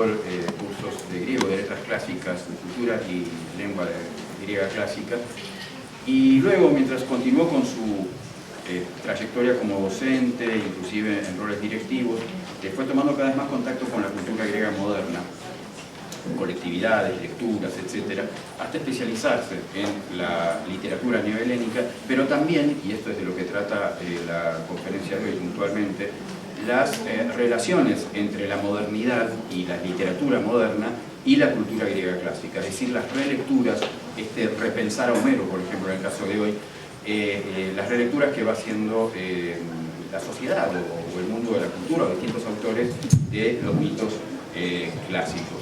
dictó cursos de griego, de letras clásicas, de cultura y lengua griega clásica. Y luego, mientras continuó con su trayectoria como docente, inclusive en roles directivos, fue tomando cada vez más contacto con la cultura griega moderna, colectividades, lecturas, etc., hasta especializarse en la literatura neohelénica, pero también, y esto es de lo que trata la conferencia de hoy puntualmente, las relaciones entre la modernidad y la literatura moderna y la cultura griega clásica, es decir, las relecturas, repensar a Homero, por ejemplo, en el caso de hoy, las relecturas que va haciendo la sociedad o el mundo de la cultura o distintos autores de los mitos clásicos.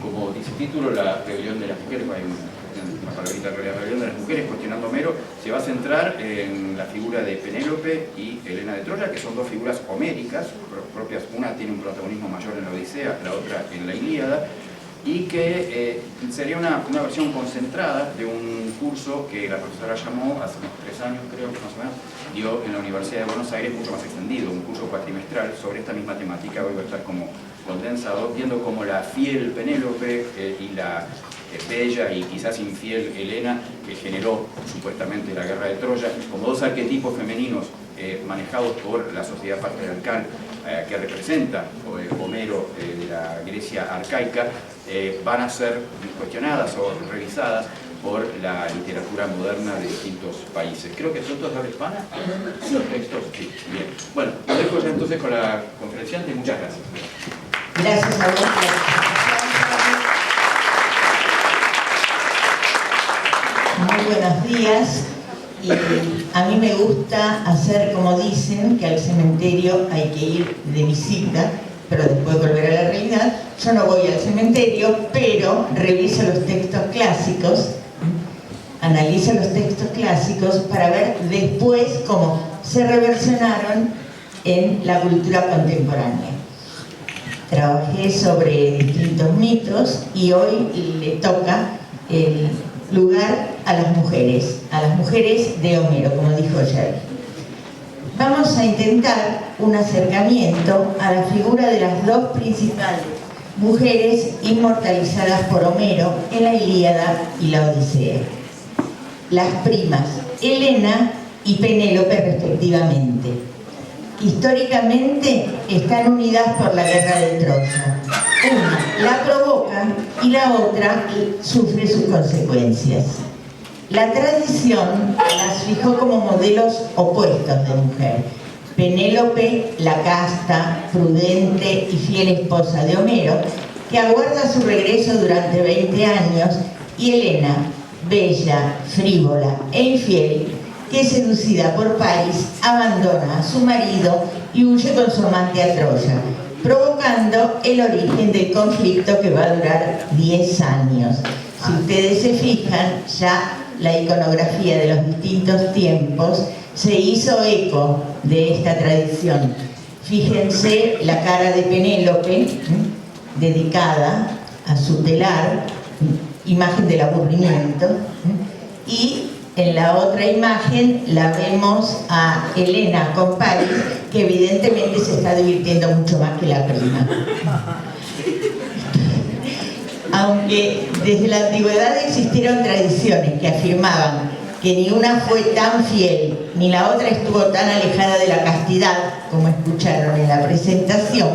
Como dice el título, la rebelión de las mujeres, hay una palabrita, la rebelión de las mujeres, cuestionando a Homero, se va a centrar en la figura de Penélope y Helena de Troya, que son dos figuras homéricas propias. Una tiene un protagonismo mayor en la Odisea, la otra en la Ilíada, y que sería una versión concentrada de un curso que la profesora llamó hace unos 3 años, creo que más o menos, dio en la Universidad de Buenos Aires, mucho más extendido, un curso cuatrimestral sobre esta misma temática. Hoy va a estar como condensado, viendo cómo la fiel Penélope y la bella y quizás infiel Helena, que generó supuestamente la guerra de Troya, como dos arquetipos femeninos manejados por la sociedad patriarcal que representa Homero de la Grecia arcaica, van a ser cuestionadas o revisadas por la literatura moderna de distintos países. Creo que son todos de habla hispana. Los textos, sí, bien. Bueno, lo dejo ya entonces con la conferenciante. Muchas gracias. Gracias a vos. Muy buenos días. Y a mí me gusta hacer como dicen, que al cementerio hay que ir de visita, pero después volver a la realidad. Yo no voy al cementerio, pero reviso los textos clásicos, analizo los textos clásicos para ver después cómo se reversionaron en la cultura contemporánea. Trabajé sobre distintos mitos y hoy le toca el lugar a las mujeres de Homero, como dijo ayer. Vamos a intentar un acercamiento a la figura de las dos principales mujeres inmortalizadas por Homero en la Ilíada y la Odisea. Las primas Helena y Penélope respectivamente. Históricamente están unidas por la guerra de Troya. Una la provoca y la otra sufre sus consecuencias. La tradición las fijó como modelos opuestos de mujer. Penélope, la casta, prudente y fiel esposa de Homero, que aguarda su regreso durante 20 años, y Helena, bella, frívola e infiel, que seducida por Paris abandona a su marido y huye con su amante a Troya, provocando el origen del conflicto que va a durar 10 años. Si ustedes se fijan, ya la iconografía de los distintos tiempos se hizo eco de esta tradición. Fíjense la cara de Penélope, dedicada a su telar, imagen del aburrimiento, y en la otra imagen la vemos a Helena con Paris, que evidentemente se está divirtiendo mucho más que la prima. Aunque desde la antigüedad existieron tradiciones que afirmaban que ni una fue tan fiel ni la otra estuvo tan alejada de la castidad, como escucharon en la presentación,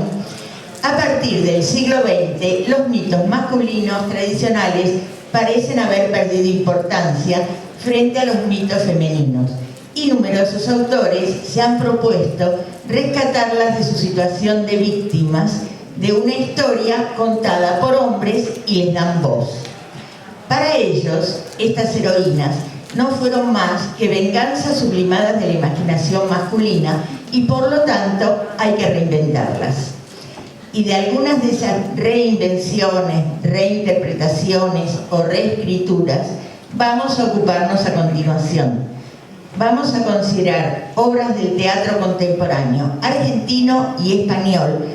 a partir del siglo XX los mitos masculinos tradicionales parecen haber perdido importancia frente a los mitos femeninos, y numerosos autores se han propuesto rescatarlas de su situación de víctimas de una historia contada por hombres y les dan voz. Para ellos, estas heroínas no fueron más que venganzas sublimadas de la imaginación masculina y por lo tanto hay que reinventarlas. Y de algunas de esas reinvenciones, reinterpretaciones o reescrituras vamos a ocuparnos a continuación. Vamos a considerar obras del teatro contemporáneo, argentino y español,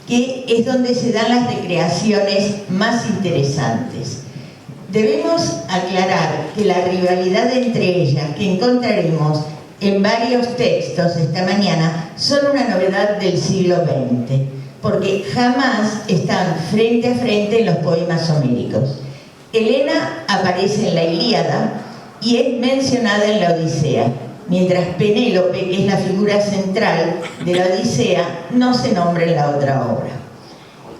que es donde se dan las recreaciones más interesantes. Debemos aclarar que la rivalidad entre ellas que encontraremos en varios textos esta mañana son una novedad del siglo XX. porque jamás están frente a frente en los poemas homéricos. Helena aparece en la Ilíada y es mencionada en la Odisea, mientras Penélope, que es la figura central de la Odisea, no se nombra en la otra obra.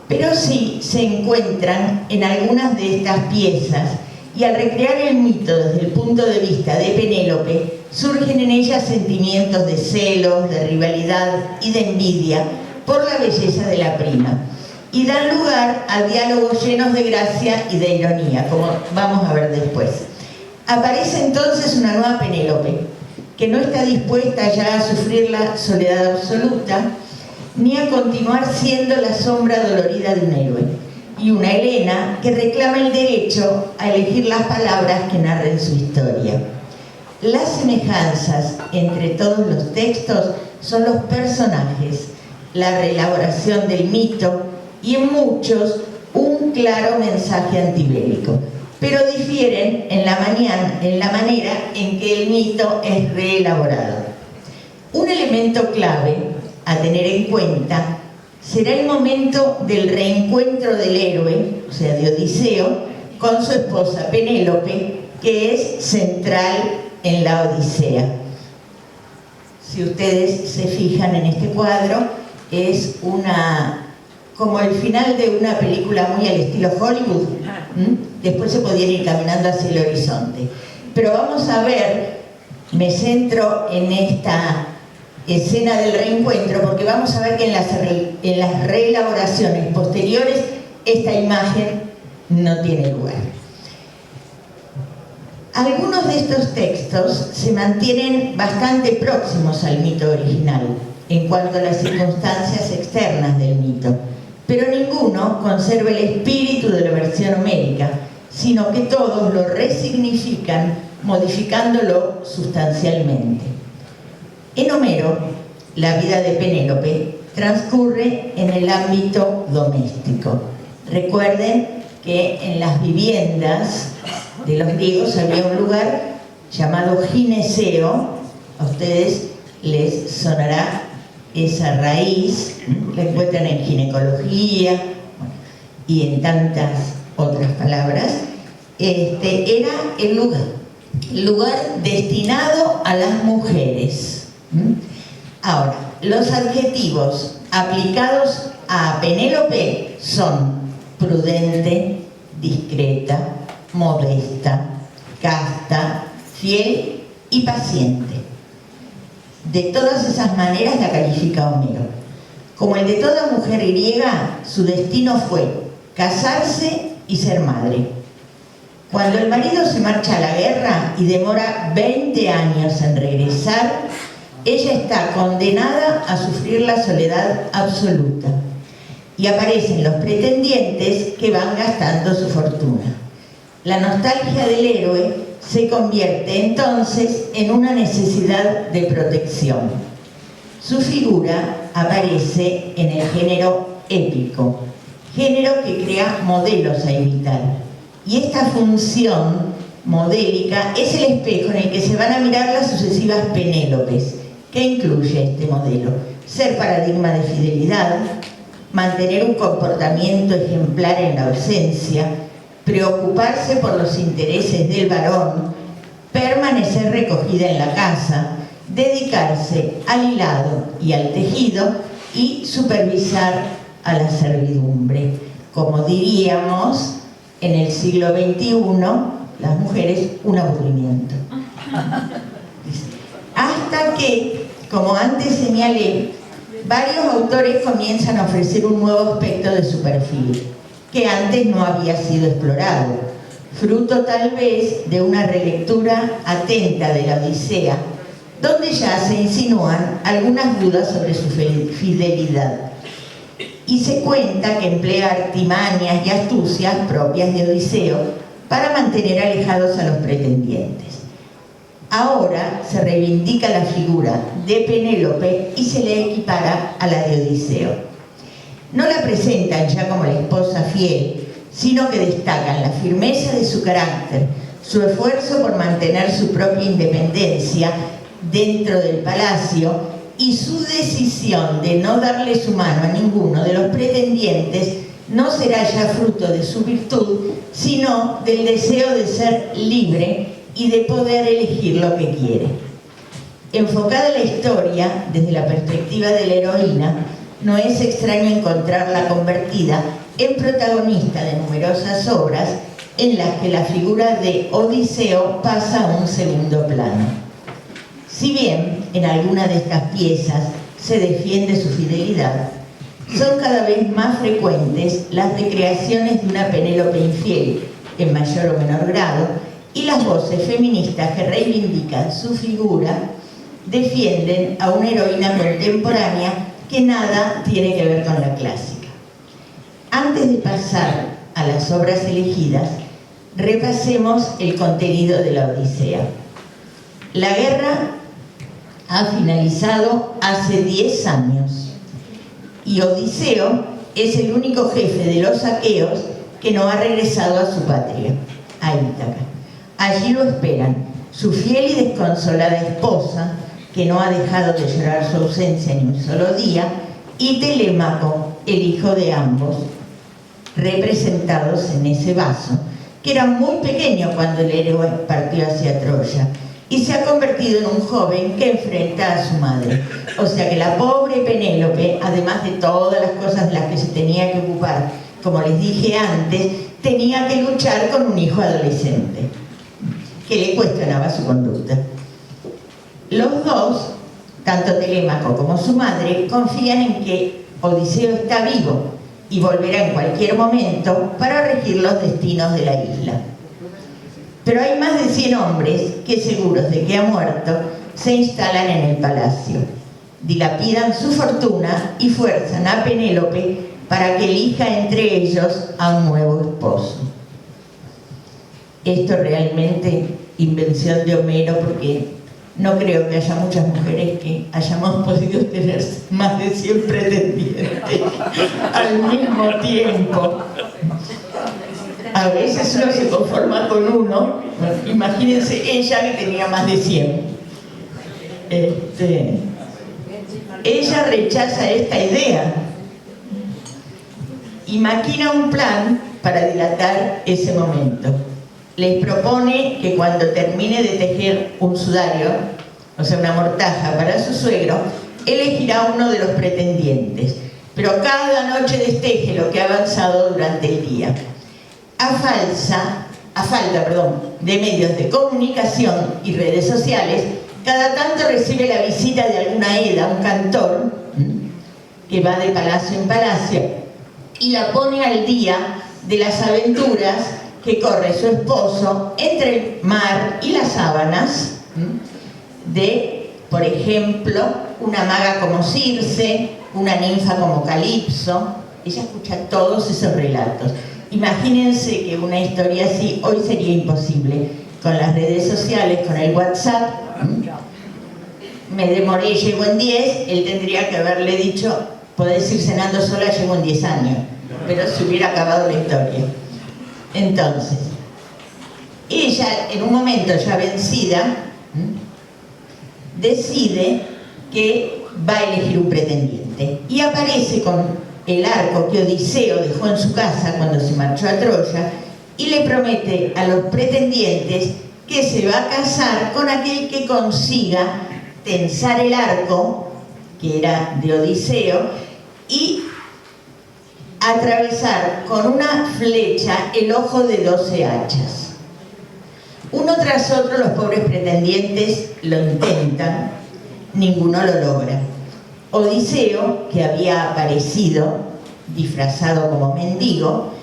Pero sí se encuentran en algunas de estas piezas, y al recrear el mito desde el punto de vista de Penélope, surgen en ella sentimientos de celos, de rivalidad y de envidia por la belleza de la prima, y dan lugar a diálogos llenos de gracia y de ironía, como vamos a ver después. Aparece entonces una nueva Penélope, que no está dispuesta ya a sufrir la soledad absoluta, ni a continuar siendo la sombra dolorida de un héroe, y una Helena que reclama el derecho a elegir las palabras que narren su historia. Las semejanzas entre todos los textos son los personajes, la reelaboración del mito y en muchos un claro mensaje antibélico, pero difieren en la manera en que el mito es reelaborado. Un elemento clave a tener en cuenta será el momento del reencuentro del héroe, o sea, de Odiseo, con su esposa Penélope, que es central en la Odisea. Si ustedes se fijan en este cuadro, es como el final de una película muy al estilo Hollywood. Después se podían ir caminando hacia el horizonte. Pero vamos a ver, me centro en esta escena del reencuentro, porque vamos a ver que en las reelaboraciones posteriores esta imagen no tiene lugar. Algunos de estos textos se mantienen bastante próximos al mito original en cuanto a las circunstancias externas del mito, pero ninguno conserva el espíritu de la versión homérica, sino que todos lo resignifican modificándolo sustancialmente. En Homero, la vida de Penélope transcurre en el ámbito doméstico. Recuerden que en las viviendas de los griegos había un lugar llamado gineceo. A ustedes les sonará esa raíz, la encuentran en ginecología y en tantas otras palabras. Era el lugar destinado a las mujeres. Ahora, los adjetivos aplicados a Penélope son prudente, discreta, modesta, casta, fiel y paciente. De todas esas maneras la califica Homero. Como el de toda mujer griega, su destino fue casarse y ser madre. Cuando el marido se marcha a la guerra y demora 20 años en regresar, ella está condenada a sufrir la soledad absoluta. Y aparecen los pretendientes que van gastando su fortuna. La nostalgia del héroe se convierte entonces en una necesidad de protección. Su figura aparece en el género épico, género que crea modelos a imitar. Y esta función modélica es el espejo en el que se van a mirar las sucesivas Penélopes. ¿Qué incluye este modelo? Ser paradigma de fidelidad, mantener un comportamiento ejemplar en la ausencia, preocuparse por los intereses del varón, permanecer recogida en la casa, dedicarse al hilado y al tejido y supervisar a la servidumbre. Como diríamos, en el siglo XXI, las mujeres, un aburrimiento. Hasta que, como antes señalé, varios autores comienzan a ofrecer un nuevo aspecto de su perfil, que antes no había sido explorado, fruto tal vez de una relectura atenta de la Odisea, donde ya se insinúan algunas dudas sobre su fidelidad. Y se cuenta que emplea artimañas y astucias propias de Odiseo para mantener alejados a los pretendientes. Ahora se reivindica la figura de Penélope y se le equipara a la de Odiseo. No la presentan ya como la esposa fiel, sino que destacan la firmeza de su carácter, su esfuerzo por mantener su propia independencia dentro del palacio y su decisión de no darle su mano a ninguno de los pretendientes no será ya fruto de su virtud, sino del deseo de ser libre y de poder elegir lo que quiere. Enfocada la historia desde la perspectiva de la heroína, no es extraño encontrarla convertida en protagonista de numerosas obras en las que la figura de Odiseo pasa a un segundo plano. Si bien en algunas de estas piezas se defiende su fidelidad, son cada vez más frecuentes las recreaciones de una Penélope infiel, en mayor o menor grado, y las voces feministas que reivindican su figura defienden a una heroína contemporánea que nada tiene que ver con la clásica. Antes de pasar a las obras elegidas, repasemos el contenido de la Odisea. La guerra ha finalizado hace 10 años y Odiseo es el único jefe de los aqueos que no ha regresado a su patria, a Ítaca. Allí lo esperan su fiel y desconsolada esposa, que no ha dejado de llorar su ausencia ni un solo día, y Telémaco, el hijo de ambos, representados en ese vaso, que era muy pequeño cuando el héroe partió hacia Troya, y se ha convertido en un joven que enfrenta a su madre. O sea que la pobre Penélope, además de todas las cosas de las que se tenía que ocupar, como les dije antes, tenía que luchar con un hijo adolescente, que le cuestionaba su conducta. Los dos, tanto Telémaco como su madre, confían en que Odiseo está vivo y volverá en cualquier momento para regir los destinos de la isla. Pero hay más de 100 hombres que, seguros de que ha muerto, se instalan en el palacio, dilapidan su fortuna y fuerzan a Penélope para que elija entre ellos a un nuevo esposo. Esto realmente invención de Homero, porque no creo que haya muchas mujeres que hayamos podido tener más de 100 pretendientes al mismo tiempo. A veces uno se conforma con uno. Imagínense ella que tenía más de 100. Ella rechaza esta idea y maquina un plan para dilatar ese momento. Les propone que cuando termine de tejer un sudario, o sea, una mortaja para su suegro, elegirá uno de los pretendientes, pero cada noche desteje lo que ha avanzado durante el día. A falta de medios de comunicación y redes sociales, cada tanto recibe la visita de alguna Eda, un cantor, que va de palacio en palacio, y la pone al día de las aventuras que corre su esposo entre el mar y las sábanas de, por ejemplo, una maga como Circe, una ninfa como Calipso. Ella escucha todos esos relatos. Imagínense que una historia así hoy sería imposible. Con las redes sociales, con el WhatsApp, me demoré, llego en 10, él tendría que haberle dicho, podés ir cenando sola, llego en 10 años, pero se hubiera acabado la historia. Entonces, ella, en un momento ya vencida, decide que va a elegir un pretendiente y aparece con el arco que Odiseo dejó en su casa cuando se marchó a Troya y le promete a los pretendientes que se va a casar con aquel que consiga tensar el arco, que era de Odiseo, y atravesar con una flecha el ojo de 12 hachas. Uno tras otro los pobres pretendientes lo intentan, ninguno lo logra. Odiseo, que había aparecido disfrazado como mendigo,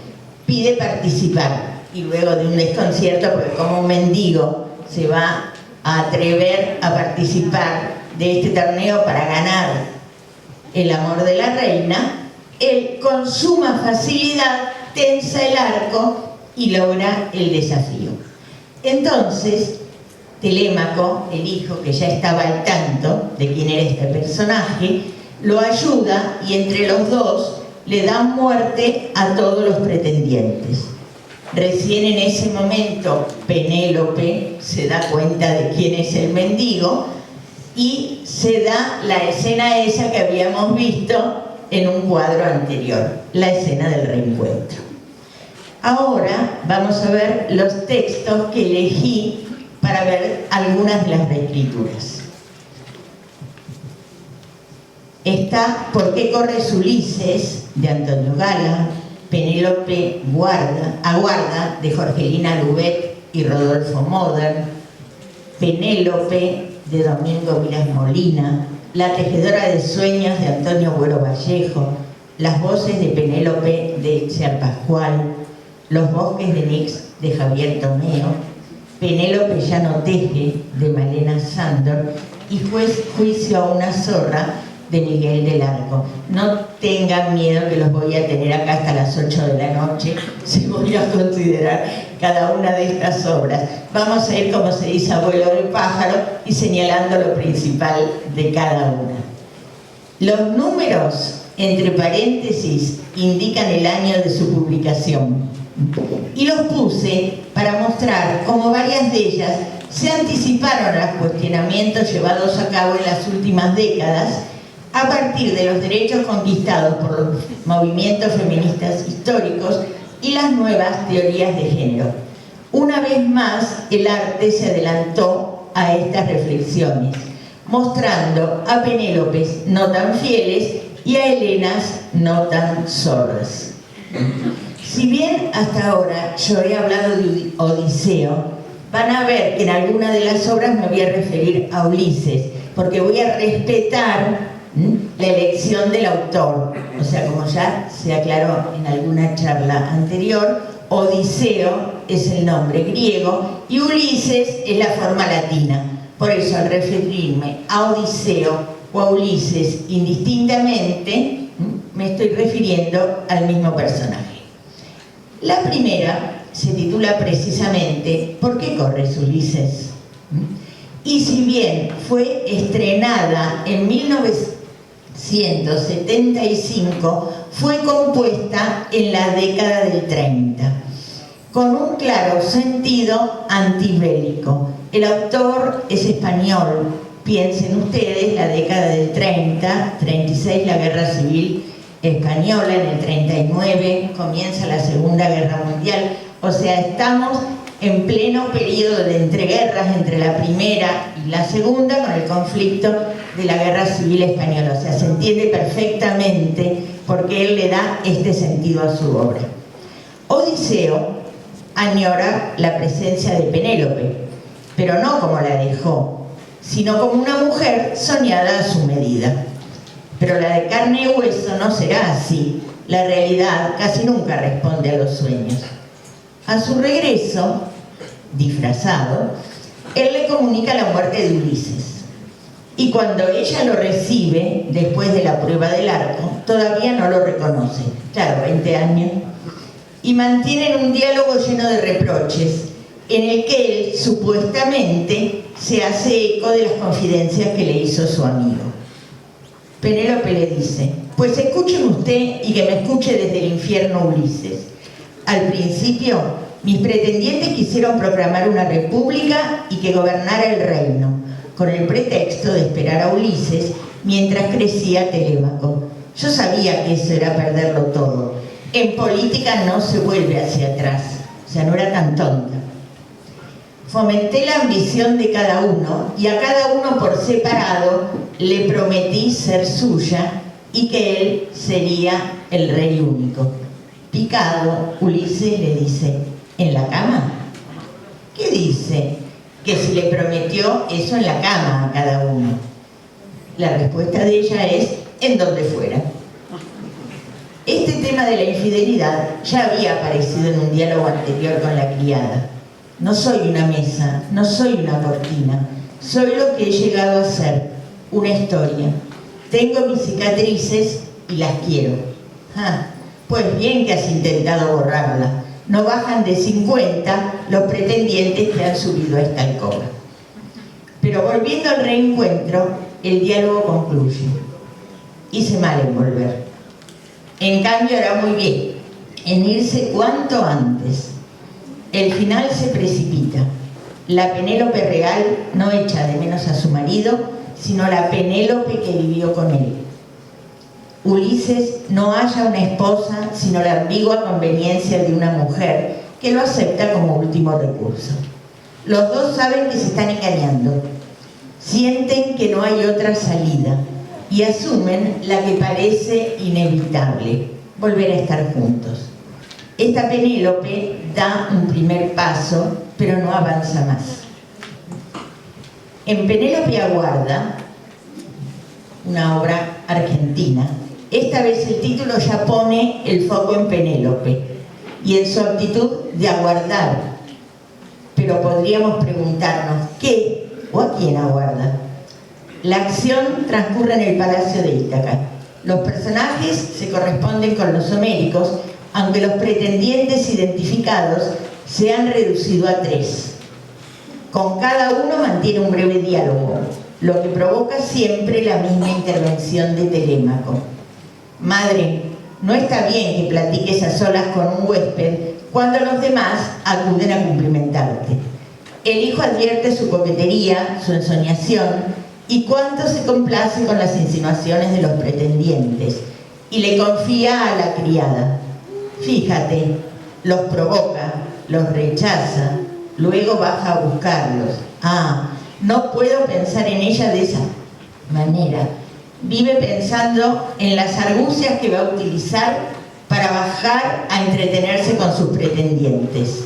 pide participar y luego de un desconcierto, porque como un mendigo se va a atrever a participar de este torneo para ganar el amor de la reina, él con suma facilidad tensa el arco y logra el desafío. Entonces Telémaco, el hijo, que ya estaba al tanto de quién era este personaje, lo ayuda y entre los dos le dan muerte a todos los pretendientes. Recién en ese momento Penélope se da cuenta de quién es el mendigo y se da la escena esa que habíamos visto en un cuadro anterior, la escena del reencuentro. Ahora vamos a ver los textos que elegí para ver algunas de las reescrituras. Está ¿Por qué corres Ulises?, de Antonio Gala, Penélope Aguarda, de Jorgelina Lubet y Rodolfo Modern, Penélope, de Domingo Miras Molina, La tejedora de sueños, de Antonio Güero Vallejo, Las voces de Penélope, de Itziar Pascual, Los bosques de Nix, de Javier Tomeo, Penélope ya no teje, de Malena Sándor, y Juicio a una zorra, de Miguel del Arco. No tengan miedo que los voy a tener acá hasta las 8 de la noche, si voy a considerar cada una de estas obras. Vamos a ir, como se dice, abuelo del pájaro, y señalando lo principal de cada una. Los números, entre paréntesis, indican el año de su publicación. Y los puse para mostrar cómo varias de ellas se anticiparon a los cuestionamientos llevados a cabo en las últimas décadas a partir de los derechos conquistados por los movimientos feministas históricos y las nuevas teorías de género. Una vez más, el arte se adelantó a estas reflexiones, mostrando a Penélopes no tan fieles y a Helenas no tan sordas. Si bien hasta ahora yo he hablado de Odiseo, van a ver que en alguna de las obras me voy a referir a Ulises, porque voy a respetar la elección del autor. O sea, como ya se aclaró en alguna charla anterior, Odiseo es el nombre griego y Ulises es la forma latina. Por eso, al referirme a Odiseo o a Ulises indistintamente, me estoy refiriendo al mismo personaje. La primera se titula precisamente ¿Por qué corres, Ulises? Y si bien fue estrenada en 1975, fue compuesta en la década del 30, con un claro sentido antibélico. El autor es español. Piensen ustedes, la década del 30, 36, la Guerra Civil Española, en el 39 comienza la Segunda Guerra Mundial. O sea, estamos en pleno periodo de entreguerras entre la primera y la segunda, con el conflicto de la Guerra Civil Española. O sea, se entiende perfectamente por qué él le da este sentido a su obra. Odiseo añora la presencia de Penélope, pero no como la dejó, sino como una mujer soñada a su medida. Pero la de carne y hueso no será así. La realidad casi nunca responde a los sueños. A su regreso, disfrazado, él le comunica la muerte de Ulises. Y cuando ella lo recibe, después de la prueba del arco, todavía no lo reconoce. Claro, 20 años. Y mantienen un diálogo lleno de reproches, en el que él, supuestamente, se hace eco de las confidencias que le hizo su amigo. Penélope le dice: pues escúcheme usted y que me escuche desde el infierno, Ulises. Al principio, mis pretendientes quisieron proclamar una república y que gobernara el reino, con el pretexto de esperar a Ulises mientras crecía Telémaco. Yo sabía que eso era perderlo todo. En política no se vuelve hacia atrás, o sea, no era tan tonta. Fomenté la ambición de cada uno y a cada uno por separado le prometí ser suya y que él sería el rey único. Picado, Ulises le dice: ¿en la cama? ¿Qué dice? Que si le prometió eso en la cama a cada uno. La respuesta de ella es: en donde fuera. Este tema de la infidelidad ya había aparecido en un diálogo anterior con la criada. No soy una mesa, no soy una cortina, soy lo que he llegado a ser, una historia. Tengo mis cicatrices y las quiero. Pues bien que has intentado borrarla. No bajan de 50 los pretendientes que han subido a esta alcoba. Pero volviendo al reencuentro, el diálogo concluye: hice mal en volver. En cambio hará muy bien en irse cuanto antes. El final se precipita. La Penélope real no echa de menos a su marido, sino la Penélope que vivió con él. Ulises no halla una esposa, sino la ambigua conveniencia de una mujer que lo acepta como último recurso. Los dos saben que se están engañando, sienten que no hay otra salida y asumen la que parece inevitable, volver a estar juntos. Esta Penélope da un primer paso, pero no avanza más. En Penélope aguarda, una obra argentina, esta vez el título ya pone el foco en Penélope y en su actitud de aguardar. Pero podríamos preguntarnos, ¿qué o a quién aguarda? La acción transcurre en el Palacio de Ítaca. Los personajes se corresponden con los homéricos, aunque los pretendientes identificados se han reducido a 3. Con cada uno mantiene un breve diálogo, lo que provoca siempre la misma intervención de Telémaco. Madre, no está bien que platiques a solas con un huésped cuando los demás acuden a cumplimentarte. El hijo advierte su coquetería, su ensoñación y cuánto se complace con las insinuaciones de los pretendientes y le confía a la criada. Fíjate, los provoca, los rechaza, luego baja a buscarlos. No puedo pensar en ella de esa manera. Vive pensando en las argucias que va a utilizar para bajar a entretenerse con sus pretendientes.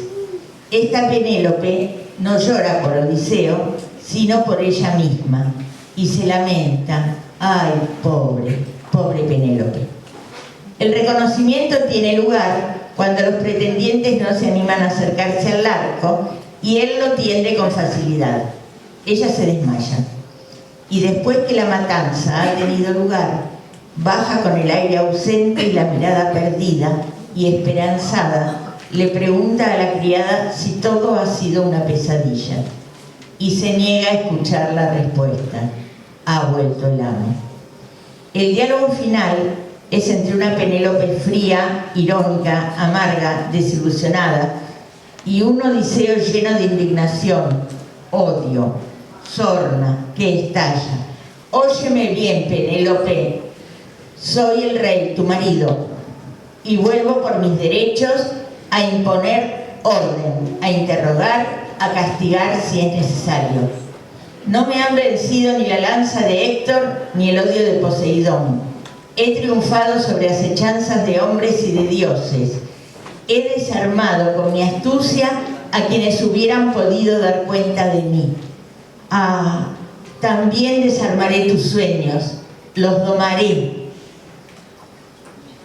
Esta Penélope no llora por Odiseo, sino por ella misma, y se lamenta. ¡Ay, pobre, pobre Penélope! El reconocimiento tiene lugar cuando los pretendientes no se animan a acercarse al arco y él lo tiende con facilidad. Ella se desmaya. Y después que la matanza ha tenido lugar, baja con el aire ausente y la mirada perdida y esperanzada, le pregunta a la criada si todo ha sido una pesadilla. Y se niega a escuchar la respuesta. Ha vuelto el amo. El diálogo final es entre una Penélope fría, irónica, amarga, desilusionada, y un Odiseo lleno de indignación, odio, sorna, que estalla. Óyeme bien, Penélope, soy el rey, tu marido, y vuelvo por mis derechos a imponer orden, a interrogar, a castigar si es necesario. No me han vencido ni la lanza de Héctor ni el odio de Poseidón. He triunfado sobre acechanzas de hombres y de dioses. He desarmado con mi astucia a quienes hubieran podido dar cuenta de mí. También desarmaré tus sueños, los domaré.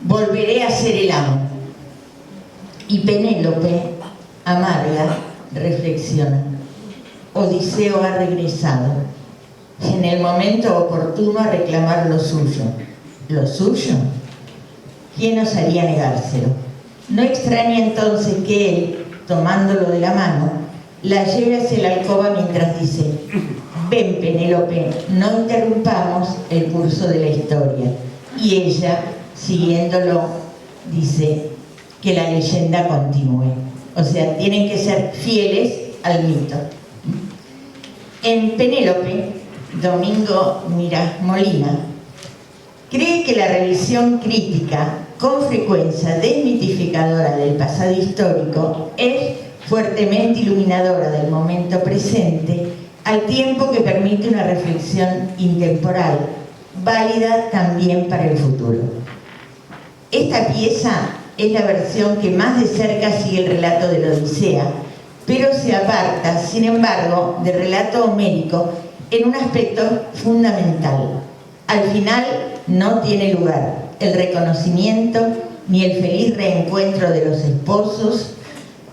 Volveré a ser el amo. Y Penélope, amarga, reflexiona. Odiseo ha regresado, en el momento oportuno, a reclamar lo suyo. ¿Lo suyo? ¿Quién osaría negárselo? No extraña entonces que él, tomándolo de la mano, la lleve hacia la alcoba mientras dice: ven, Penélope, no interrumpamos el curso de la historia. Y ella, siguiéndolo, dice que la leyenda continúe. O sea, tienen que ser fieles al mito. En Penélope, Domingo Molina cree que la revisión crítica, con frecuencia desmitificadora del pasado histórico, es fuertemente iluminadora del momento presente, al tiempo que permite una reflexión intemporal, válida también para el futuro. Esta pieza es la versión que más de cerca sigue el relato de la Odisea, pero se aparta, sin embargo, del relato homérico en un aspecto fundamental. Al final no tiene lugar el reconocimiento ni el feliz reencuentro de los esposos,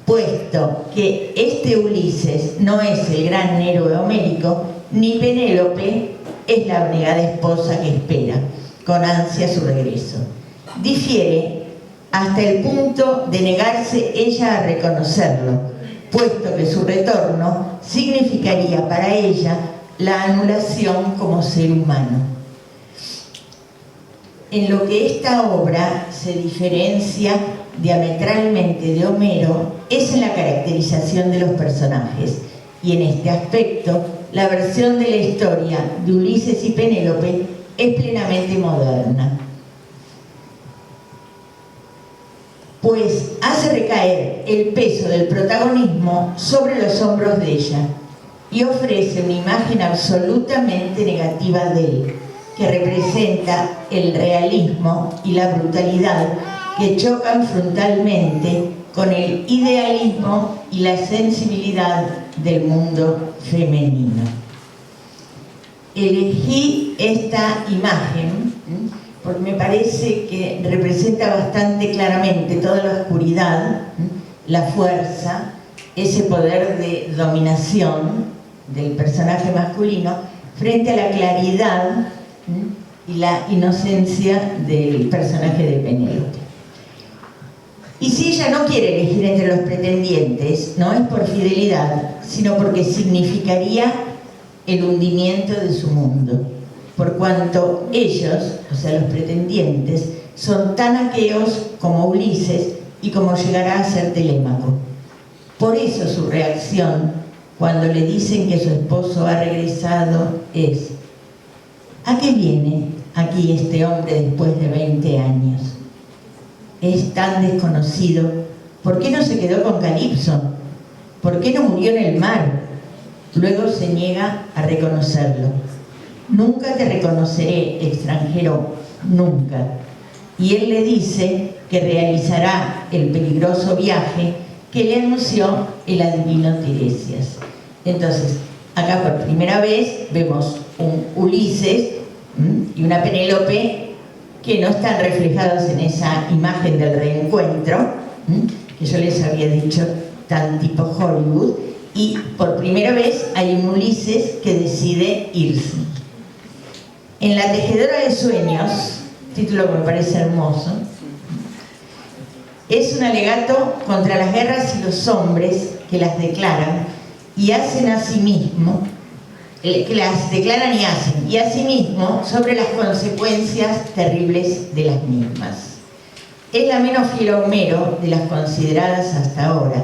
puesto que este Ulises no es el gran héroe homérico, ni Penélope es la abnegada esposa que espera con ansia su regreso. Difiere hasta el punto de negarse ella a reconocerlo, puesto que su retorno significaría para ella la anulación como ser humano. En lo que esta obra se diferencia diametralmente de Homero es en la caracterización de los personajes, y en este aspecto la versión de la historia de Ulises y Penélope es plenamente moderna, pues hace recaer el peso del protagonismo sobre los hombros de ella y ofrece una imagen absolutamente negativa de él, que representa el realismo y la brutalidad que chocan frontalmente con el idealismo y la sensibilidad del mundo femenino. Elegí esta imagen porque me parece que representa bastante claramente toda la oscuridad, la fuerza, ese poder de dominación del personaje masculino frente a la claridad y la inocencia del personaje de Penélope. Y si ella no quiere elegir entre los pretendientes, no es por fidelidad, sino porque significaría el hundimiento de su mundo, por cuanto ellos, o sea los pretendientes, son tan aqueos como Ulises y como llegará a ser Telémaco. Por eso su reacción cuando le dicen que su esposo ha regresado es: ¿a qué viene aquí este hombre después de 20 años? Es tan desconocido. ¿Por qué no se quedó con Calipso? ¿Por qué no murió en el mar? Luego se niega a reconocerlo. Nunca te reconoceré, extranjero, nunca. Y él le dice que realizará el peligroso viaje que le anunció el adivino Tiresias. Entonces, acá por primera vez vemos un Ulises y una Penélope que no están reflejados en esa imagen del reencuentro, que yo les había dicho, tan tipo Hollywood, y por primera vez hay un Ulises que decide irse. En La tejedora de sueños, título que me parece hermoso, es un alegato contra las guerras y los hombres que las declaran y hacen a sí mismo, que las declaran y hacen, y asimismo sobre las consecuencias terribles de las mismas. Es la menos fiel a Homero de las consideradas hasta ahora,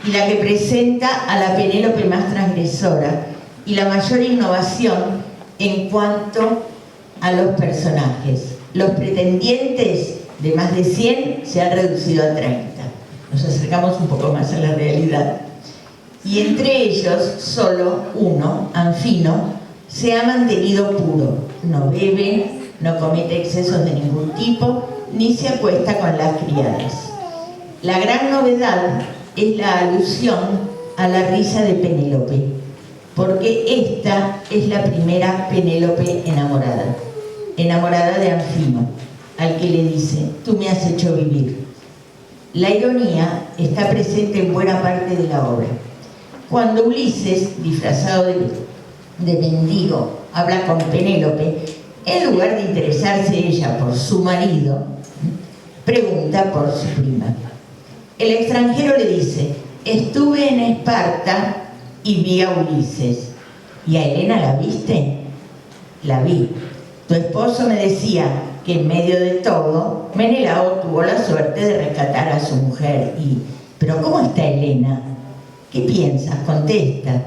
y la que presenta a la Penélope más transgresora y la mayor innovación en cuanto a los personajes. Los pretendientes de más de 100 se han reducido a 30. Nos acercamos un poco más a la realidad. Y entre ellos, solo uno, Anfino, se ha mantenido puro. No bebe, no comete excesos de ningún tipo, ni se acuesta con las criadas. La gran novedad es la alusión a la risa de Penélope, porque esta es la primera Penélope enamorada de Anfino, al que le dice: tú me has hecho vivir. La ironía está presente en buena parte de la obra. Cuando Ulises, disfrazado de mendigo, habla con Penélope, en lugar de interesarse ella por su marido, pregunta por su prima. El extranjero le dice: estuve en Esparta y vi a Ulises. ¿Y a Helena la viste? La vi. Tu esposo me decía que en medio de todo, Menelao tuvo la suerte de rescatar a su mujer. ¿Pero cómo está Helena? ¿Qué piensas? Contesta.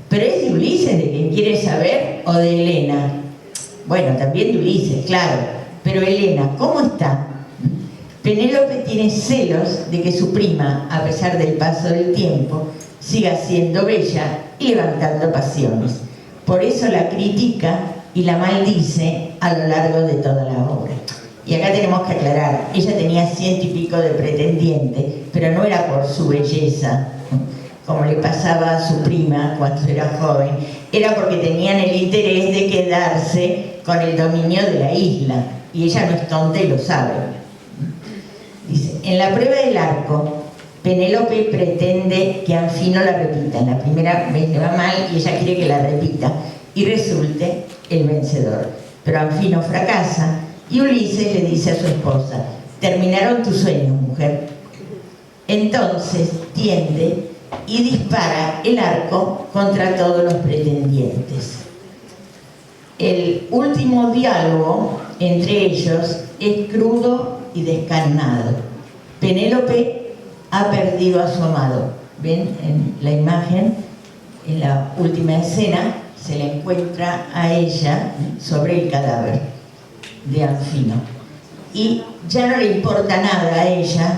¿Pero es de Ulises de quien quieres saber o de Helena? Bueno, también de Ulises, claro. Pero Helena, ¿cómo está? Penélope tiene celos de que su prima, a pesar del paso del tiempo, siga siendo bella y levantando pasiones. Por eso la critica y la maldice a lo largo de toda la obra. Y acá tenemos que aclarar, ella tenía 100 y pico de pretendientes, pero no era por su belleza, como le pasaba a su prima cuando era joven, era porque tenían el interés de quedarse con el dominio de la isla, y ella no es tonta y lo sabe. Dice: en la prueba del arco, Penélope pretende que Anfino la repita. La primera vez le va mal y ella quiere que la repita y resulte el vencedor. Pero Anfino fracasa y Ulises le dice a su esposa: terminaron tus sueños, mujer. Entonces tiende y dispara el arco contra todos los pretendientes. El último diálogo entre ellos es crudo y descarnado. Penélope ha perdido a su amado. ¿Ven en la imagen? en la última escena, se la encuentra a ella sobre el cadáver de Anfino. Y ya no le importa nada a ella